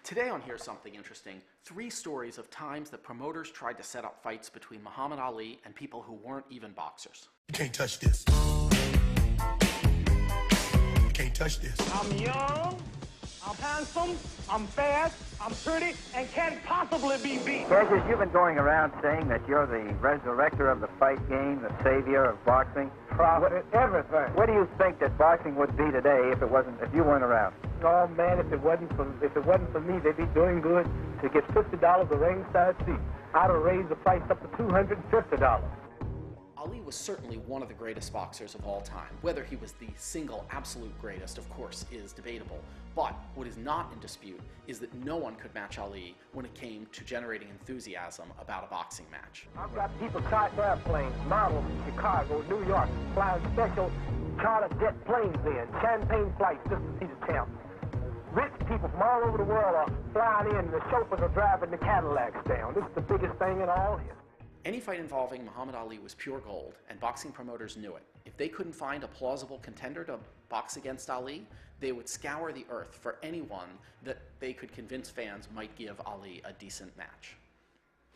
Today on Here's Something Interesting, 3 stories of times that promoters tried to set up fights between Muhammad Ali and people who weren't even boxers. You can't touch this. You can't touch this. I'm young, I'm handsome, I'm fast, I'm pretty, and can't possibly be beat. Cassius, you've been going around saying that you're the resurrector of the fight game, the savior of boxing. Prophet, everything. What do you think that boxing would be today if you weren't around? Oh man, if it wasn't for me, they'd be doing good to get $50 a ringside seat. I'd have raised the price up to $250. Ali was certainly one of the greatest boxers of all time. Whether he was the single absolute greatest, of course, is debatable. But what is not in dispute is that no one could match Ali when it came to generating enthusiasm about a boxing match. I've got people charter airplanes, models in Chicago, New York, flying special charter jet planes in, champagne flights just to see the champ. Rich people from all over the world are flying in, the chauffeurs are driving the Cadillacs down. This is the biggest thing in all history. Any fight involving Muhammad Ali was pure gold, and boxing promoters knew it. If they couldn't find a plausible contender to box against Ali, they would scour the earth for anyone that they could convince fans might give Ali a decent match.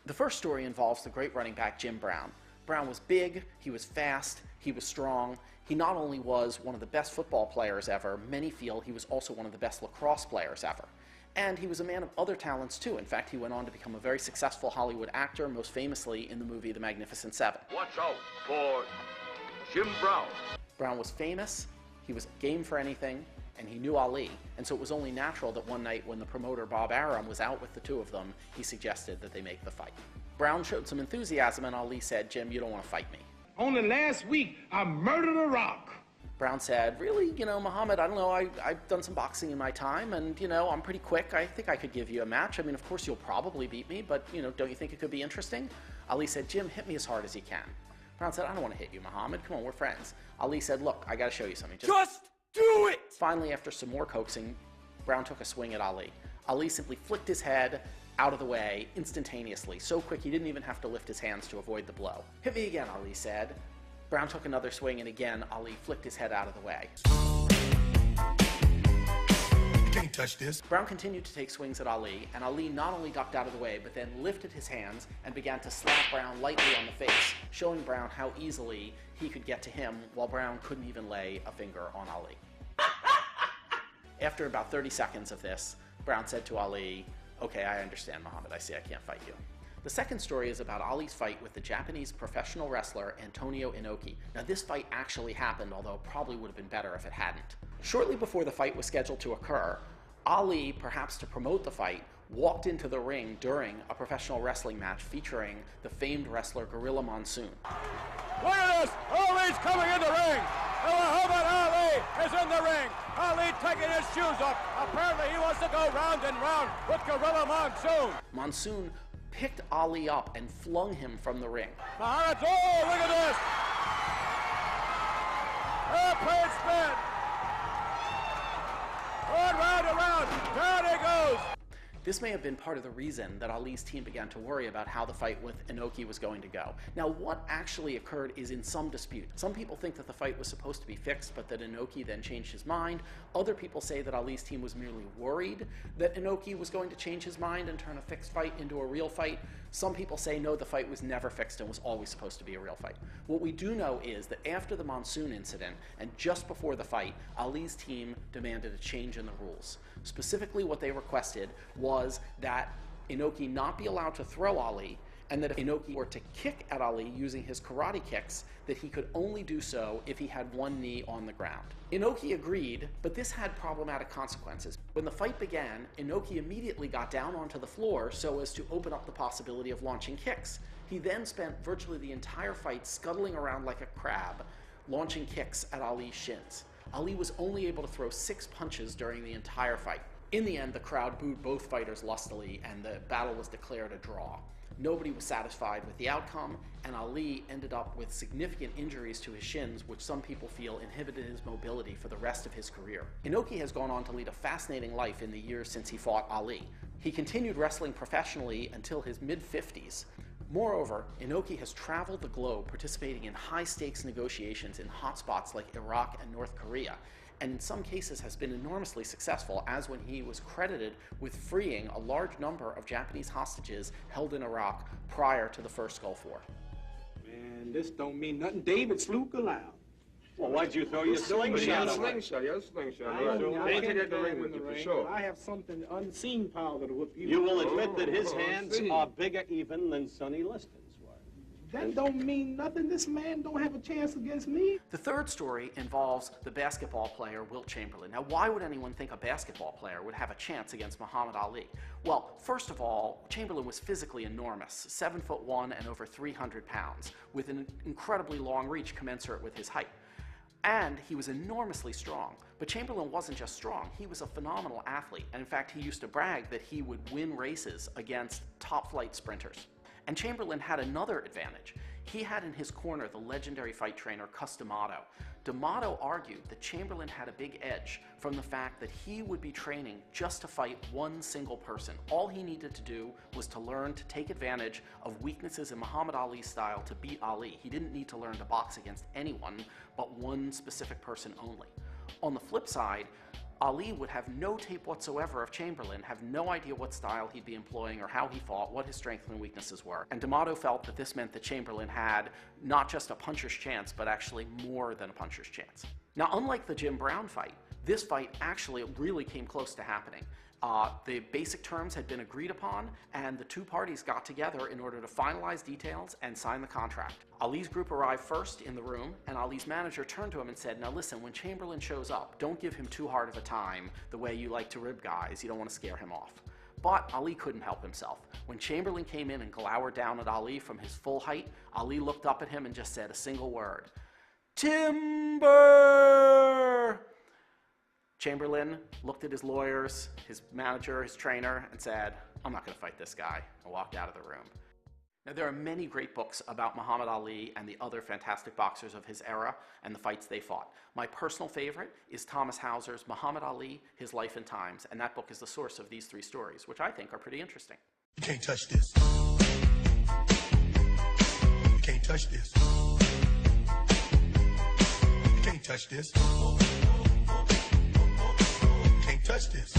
The first story involves the great running back Jim Brown. Brown was big, he was fast, he was strong. He not only was one of the best football players ever, many feel he was also one of the best lacrosse players ever. And he was a man of other talents too. In fact, he went on to become a very successful Hollywood actor, most famously in the movie The Magnificent Seven. Watch out for Jim Brown. Brown was famous, he was game for anything, and he knew Ali. And so it was only natural that one night when the promoter Bob Arum was out with the two of them, he suggested that they make the fight. Brown showed some enthusiasm and Ali said, "Jim, you don't want to fight me." Only last week, I murdered a rock. Brown said, "Really, Muhammad, I don't know, I've done some boxing in my time, and, I'm pretty quick. I think I could give you a match. I mean, of course, you'll probably beat me, but, don't you think it could be interesting?" Ali said, "Jim, hit me as hard as you can." Brown said, "I don't want to hit you, Muhammad. Come on, we're friends." Ali said, "Look, I got to show you something. Just do it! Finally, after some more coaxing, Brown took a swing at Ali. Ali simply flicked his head out of the way instantaneously, so quick he didn't even have to lift his hands to avoid the blow. "Hit me again," Ali said. Brown took another swing, and again, Ali flicked his head out of the way. You can't touch this. Brown continued to take swings at Ali, and Ali not only ducked out of the way, but then lifted his hands and began to slap Brown lightly on the face, showing Brown how easily he could get to him, while Brown couldn't even lay a finger on Ali. After about 30 seconds of this, Brown said to Ali, "Okay, I understand, Muhammad. I see I can't fight you." The second story is about Ali's fight with the Japanese professional wrestler Antonio Inoki. Now, this fight actually happened, although it probably would have been better if it hadn't. Shortly before the fight was scheduled to occur, Ali, perhaps to promote the fight, walked into the ring during a professional wrestling match featuring the famed wrestler Gorilla Monsoon. Look at this! Ali's coming in the ring! Muhammad Ali is in the ring! Ali taking his shoes off. Apparently he wants to go round and round with Gorilla Monsoon. Monsoon picked Ali up and flung him from the ring. Muhammad, oh, look at this! Airplane spin! Round and round, down he goes! This may have been part of the reason that Ali's team began to worry about how the fight with Inoki was going to go. Now, what actually occurred is in some dispute. Some people think that the fight was supposed to be fixed, but that Inoki then changed his mind. Other people say that Ali's team was merely worried that Inoki was going to change his mind and turn a fixed fight into a real fight. Some people say, no, the fight was never fixed and was always supposed to be a real fight. What we do know is that after the Monsoon incident and just before the fight, Ali's team demanded a change in the rules. Specifically, what they requested was that Inoki not be allowed to throw Ali, and that if Inoki were to kick at Ali using his karate kicks, that he could only do so if he had one knee on the ground. Inoki agreed, but this had problematic consequences. When the fight began, Inoki immediately got down onto the floor so as to open up the possibility of launching kicks. He then spent virtually the entire fight scuttling around like a crab, launching kicks at Ali's shins. Ali was only able to throw 6 punches during the entire fight. In the end, the crowd booed both fighters lustily, and the battle was declared a draw. Nobody was satisfied with the outcome, and Ali ended up with significant injuries to his shins, which some people feel inhibited his mobility for the rest of his career. Inoki has gone on to lead a fascinating life in the years since he fought Ali. He continued wrestling professionally until his mid-50s. Moreover, Inoki has traveled the globe participating in high-stakes negotiations in hotspots like Iraq and North Korea, and in some cases has been enormously successful, as when he was credited with freeing a large number of Japanese hostages held in Iraq prior to the first Gulf War. Man, this don't mean nothing. David Sloop allowed. Well, why'd you throw your slingshot? Slingshot, yeah, slingshot. I Ain't take that the ring with you for sure. I have something unseen power that'll whip you. You will admit that his hands are bigger even than Sonny Liston's were. That don't mean nothing. This man don't have a chance against me. The third story involves the basketball player Wilt Chamberlain. Now, why would anyone think a basketball player would have a chance against Muhammad Ali? Well, first of all, Chamberlain was physically enormous, 7'1" and over 300 pounds, with an incredibly long reach commensurate with his height. And he was enormously strong. But Chamberlain wasn't just strong, he was a phenomenal athlete. And in fact, he used to brag that he would win races against top-flight sprinters. And Chamberlain had another advantage. He had in his corner the legendary fight trainer Cus D'Amato. D'Amato argued that Chamberlain had a big edge from the fact that he would be training just to fight one single person. All he needed to do was to learn to take advantage of weaknesses in Muhammad Ali's style to beat Ali. He didn't need to learn to box against anyone but one specific person only. On the flip side, Ali would have no tape whatsoever of Chamberlain, have no idea what style he'd be employing or how he fought, what his strengths and weaknesses were. And D'Amato felt that this meant that Chamberlain had not just a puncher's chance, but actually more than a puncher's chance. Now, unlike the Jim Brown fight, this fight actually really came close to happening. The basic terms had been agreed upon, and the two parties got together in order to finalize details and sign the contract. Ali's group arrived first in the room, and Ali's manager turned to him and said, "Now listen, when Chamberlain shows up, don't give him too hard of a time the way you like to rib guys. You don't want to scare him off." But Ali couldn't help himself. When Chamberlain came in and glowered down at Ali from his full height, Ali looked up at him and just said a single word: "Timber!" Chamberlain looked at his lawyers, his manager, his trainer, and said, "I'm not going to fight this guy," and walked out of the room. Now, there are many great books about Muhammad Ali and the other fantastic boxers of his era and the fights they fought. My personal favorite is Thomas Hauser's Muhammad Ali, His Life and Times, and that book is the source of these three stories, which I think are pretty interesting. You can't touch this. You can't touch this. You can't touch this. You can't touch this.